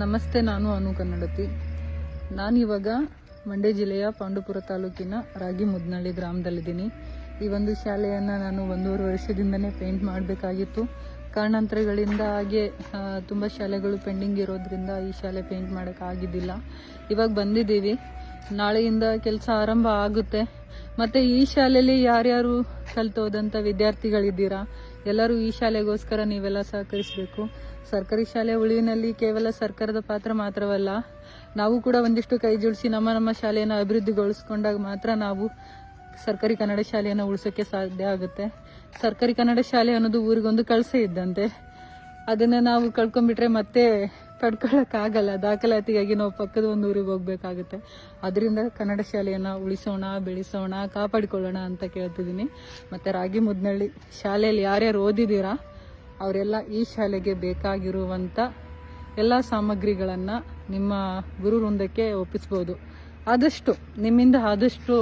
ನಮಸ್ತೆ, ನಾನು ಅನು ಕನ್ನಡತಿ. ನಾನಿವಾಗ ಮಂಡ್ಯ ಜಿಲ್ಲೆಯ ಪಾಂಡುಪುರ ತಾಲೂಕಿನ ರಾಗಿ ಮುದ್ನಳ್ಳಿ ಗ್ರಾಮದಲ್ಲಿದ್ದೀನಿ. ಈ ಒಂದು ಶಾಲೆಯನ್ನು ನಾನು 1.5 ವರ್ಷದಿಂದನೇ ಪೇಂಟ್ ಮಾಡಬೇಕಾಗಿತ್ತು. ಕಾರಣಾಂತರಗಳಿಂದ ಹಾಗೆ ತುಂಬ ಶಾಲೆಗಳು ಪೆಂಡಿಂಗ್ ಇರೋದ್ರಿಂದ ಈ ಶಾಲೆ ಪೇಂಟ್ ಮಾಡೋಕ್ಕಾಗಿದ್ದಿಲ್ಲ. ಇವಾಗ ಬಂದಿದ್ದೀವಿ. ನಾಳೆಯಿಂದ ಕೆಲಸ ಆರಂಭ ಆಗುತ್ತೆ. ಮತ್ತು ಈ ಶಾಲೆಯಲ್ಲಿ ಯಾರ್ಯಾರು ಕಲ್ತೋದಂಥ ವಿದ್ಯಾರ್ಥಿಗಳಿದ್ದೀರಾ, ಎಲ್ಲರೂ ಈ ಶಾಲೆಗೋಸ್ಕರ ನೀವೆಲ್ಲ ಸಹಕರಿಸಬೇಕು. ಸರ್ಕಾರಿ ಶಾಲೆ ಉಳಿವಿನಲ್ಲಿ ಕೇವಲ ಸರ್ಕಾರದ ಪಾತ್ರ ಮಾತ್ರವಲ್ಲ, ನಾವು ಕೂಡ ಒಂದಿಷ್ಟು ಕೈ ಜೋಡಿಸಿ ನಮ್ಮ ಶಾಲೆಯನ್ನು ಅಭಿವೃದ್ಧಿಗೊಳಿಸ್ಕೊಂಡಾಗ ಮಾತ್ರ ನಾವು ಸರ್ಕಾರಿ ಕನ್ನಡ ಶಾಲೆಯನ್ನು ಉಳಿಸೋಕ್ಕೆ ಸಾಧ್ಯ ಆಗುತ್ತೆ. ಸರ್ಕಾರಿ ಕನ್ನಡ ಶಾಲೆ ಅನ್ನೋದು ಊರಿಗೊಂದು ಕಳಸ ಇದ್ದಂತೆ. ಅದನ್ನು ನಾವು ಕಳ್ಕೊಂಡ್ಬಿಟ್ರೆ ಮತ್ತೆ ಪಡ್ಕೊಳ್ಳೋಕ್ಕಾಗಲ್ಲ. ದಾಖಲಾತಿಗಾಗಿ ನಾವು ಪಕ್ಕದ ಒಂದು ಊರಿಗೆ ಹೋಗ್ಬೇಕಾಗುತ್ತೆ. ಅದರಿಂದ ಕನ್ನಡ ಶಾಲೆಯನ್ನು ಉಳಿಸೋಣ, ಬೆಳೆಸೋಣ, ಕಾಪಾಡಿಕೊಳ್ಳೋಣ ಅಂತ ಕೇಳ್ತಿದ್ದೀನಿ. ಮತ್ತು ರಾಗಿ ಮುದ್ನಳ್ಳಿ ಶಾಲೆಯಲ್ಲಿ ಯಾರ್ಯಾರು ಓದಿದ್ದೀರಾ ಅವರೆಲ್ಲ ಈ ಶಾಲೆಗೆ ಬೇಕಾಗಿರುವಂಥ ಎಲ್ಲ ಸಾಮಗ್ರಿಗಳನ್ನು ನಿಮ್ಮ ಗುರು ವೃಂದಕ್ಕೆ ಒಪ್ಪಿಸ್ಬೋದು. ಆದಷ್ಟು ನಿಮ್ಮಿಂದ ಆದಷ್ಟು